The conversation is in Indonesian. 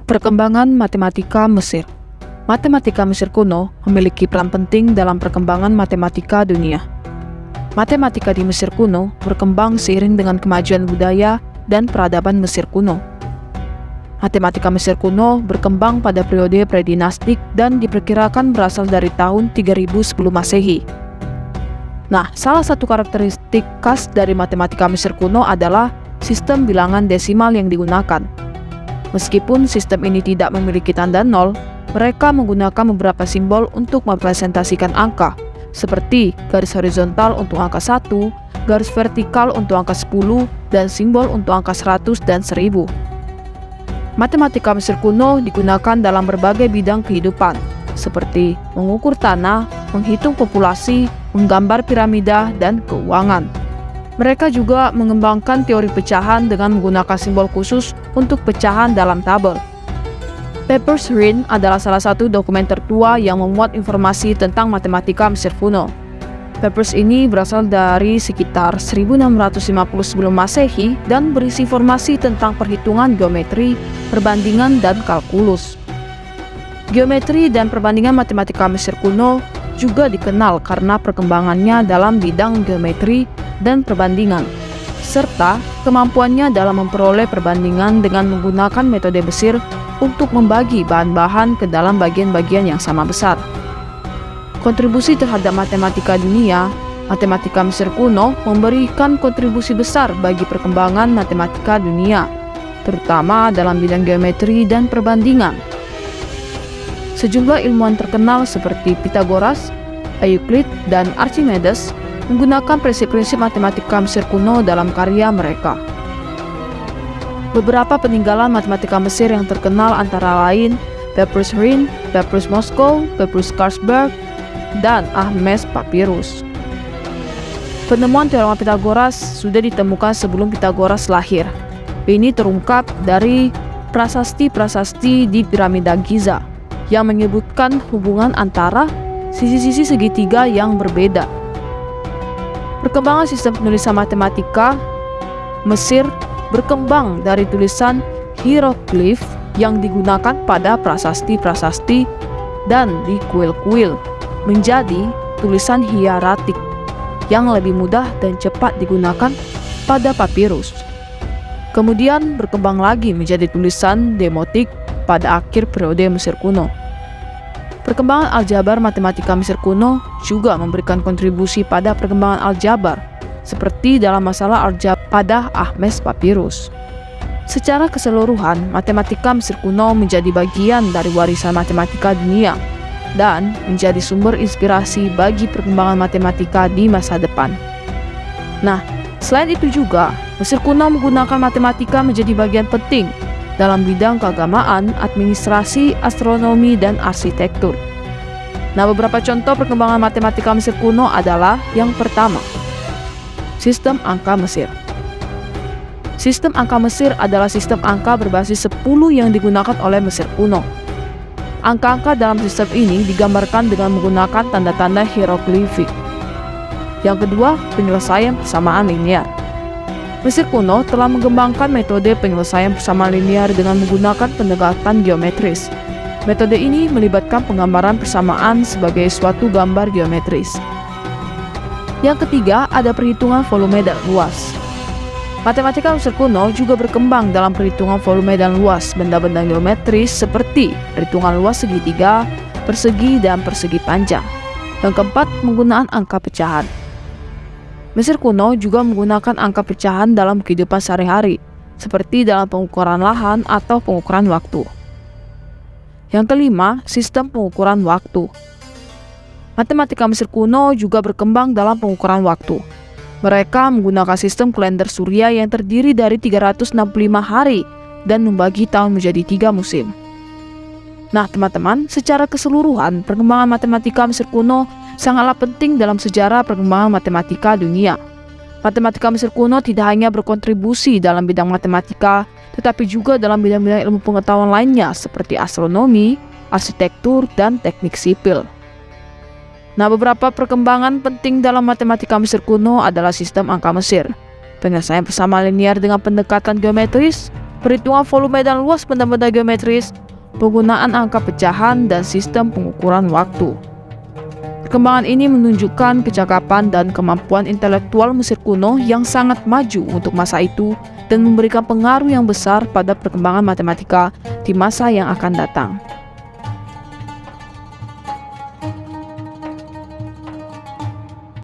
Perkembangan matematika Mesir. Matematika Mesir kuno memiliki peran penting dalam perkembangan matematika dunia. Matematika di Mesir kuno berkembang seiring dengan kemajuan budaya dan peradaban Mesir kuno. Matematika Mesir kuno berkembang pada periode predinastik dan diperkirakan berasal dari tahun 3000 sebelum Masehi. Nah, salah satu karakteristik khas dari matematika Mesir kuno adalah sistem bilangan desimal yang digunakan. Meskipun sistem ini tidak memiliki tanda nol, mereka menggunakan beberapa simbol untuk merepresentasikan angka, seperti garis horizontal untuk angka 1, garis vertikal untuk angka 10, dan simbol untuk angka 100 dan 1000. Matematika Mesir kuno digunakan dalam berbagai bidang kehidupan, seperti mengukur tanah, menghitung populasi, menggambar piramida, dan keuangan. Mereka juga mengembangkan teori pecahan dengan menggunakan simbol khusus untuk pecahan dalam tabel. Papyrus Rhind adalah salah satu dokumen tertua yang memuat informasi tentang matematika Mesir kuno. Papyrus ini berasal dari sekitar 1650 sebelum Masehi dan berisi informasi tentang perhitungan geometri, perbandingan, dan kalkulus. Geometri dan perbandingan matematika Mesir kuno juga dikenal karena perkembangannya dalam bidang geometri dan perbandingan, serta kemampuannya dalam memperoleh perbandingan dengan menggunakan metode Mesir untuk membagi bahan-bahan ke dalam bagian-bagian yang sama besar. Kontribusi terhadap matematika dunia, matematika Mesir kuno memberikan kontribusi besar bagi perkembangan matematika dunia, terutama dalam bidang geometri dan perbandingan. Sejumlah ilmuwan terkenal seperti Pythagoras, Euclid, dan Archimedes menggunakan prinsip-prinsip matematika Mesir kuno dalam karya mereka. Beberapa peninggalan matematika Mesir yang terkenal antara lain Papyrus Rhind, Papyrus Moskow, Papyrus Carlsberg, dan Ahmes Papyrus. Penemuan teorema Pythagoras sudah ditemukan sebelum Pythagoras lahir. Ini terungkap dari prasasti-prasasti di piramida Giza yang menyebutkan hubungan antara sisi-sisi segitiga yang berbeda. Perkembangan sistem penulisan matematika Mesir berkembang dari tulisan hieroglif yang digunakan pada prasasti-prasasti dan di kuil-kuil menjadi tulisan hieratik yang lebih mudah dan cepat digunakan pada papirus. Kemudian berkembang lagi menjadi tulisan demotik pada akhir periode Mesir kuno. Perkembangan aljabar matematika Mesir kuno juga memberikan kontribusi pada perkembangan aljabar, seperti dalam masalah aljabar pada Ahmes Papyrus. Secara keseluruhan, matematika Mesir kuno menjadi bagian dari warisan matematika dunia dan menjadi sumber inspirasi bagi perkembangan matematika di masa depan. Nah, selain itu juga, Mesir kuno menggunakan matematika menjadi bagian penting dalam bidang keagamaan, administrasi, astronomi, dan arsitektur. Nah, beberapa contoh perkembangan matematika Mesir kuno adalah yang pertama, sistem angka Mesir. Sistem angka Mesir adalah sistem angka berbasis 10 yang digunakan oleh Mesir kuno. Angka-angka dalam sistem ini digambarkan dengan menggunakan tanda-tanda hieroglifik. Yang kedua, penyelesaian persamaan linear. Mesir kuno telah mengembangkan metode penyelesaian persamaan linear dengan menggunakan pendekatan geometris. Metode ini melibatkan penggambaran persamaan sebagai suatu gambar geometris. Yang ketiga, ada perhitungan volume dan luas. Matematika Mesir kuno juga berkembang dalam perhitungan volume dan luas benda-benda geometris seperti perhitungan luas segitiga, persegi, dan persegi panjang. Yang keempat, penggunaan angka pecahan. Mesir kuno juga menggunakan angka pecahan dalam kehidupan sehari-hari, seperti dalam pengukuran lahan atau pengukuran waktu. Yang kelima, sistem pengukuran waktu. Matematika Mesir kuno juga berkembang dalam pengukuran waktu. Mereka menggunakan sistem kalender surya yang terdiri dari 365 hari dan membagi tahun menjadi 3 musim. Nah, teman-teman, secara keseluruhan, perkembangan matematika Mesir kuno sangatlah penting dalam sejarah perkembangan matematika dunia. Matematika Mesir kuno tidak hanya berkontribusi dalam bidang matematika, tetapi juga dalam bidang-bidang ilmu pengetahuan lainnya seperti astronomi, arsitektur, dan teknik sipil. Nah, beberapa perkembangan penting dalam matematika Mesir kuno adalah sistem angka Mesir, penyelesaian persamaan linear dengan pendekatan geometris, perhitungan volume dan luas benda-benda geometris, penggunaan angka pecahan, dan sistem pengukuran waktu. Perkembangan ini menunjukkan kecakapan dan kemampuan intelektual Mesir kuno yang sangat maju untuk masa itu dan memberikan pengaruh yang besar pada perkembangan matematika di masa yang akan datang.